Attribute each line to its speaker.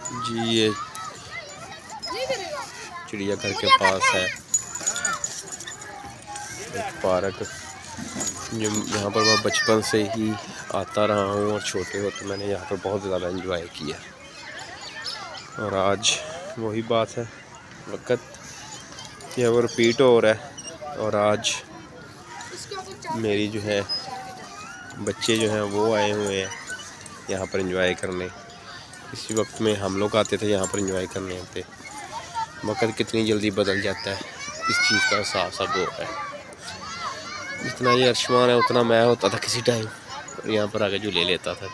Speaker 1: जी ये चिड़ियाघर के पास है एक पार्क, जो यहाँ पर मैं बचपन से ही आता रहा हूँ और छोटे होते मैंने यहाँ पर बहुत ज़्यादा एंजॉय किया। और आज वही बात है, वक्त ये वो रिपीट हो रहा है। और आज मेरी जो है बच्चे जो हैं वो आए हुए हैं यहाँ पर एंजॉय करने। इसी वक्त में हम लोग आते थे यहाँ पर एंजॉय करने आते। वक्त कितनी जल्दी बदल जाता है, इस चीज़ का एहसास अब हो रहा है। जितना ये अर्शमान है उतना मैं होता था किसी टाइम, यहाँ पर आके जो ले लेता था।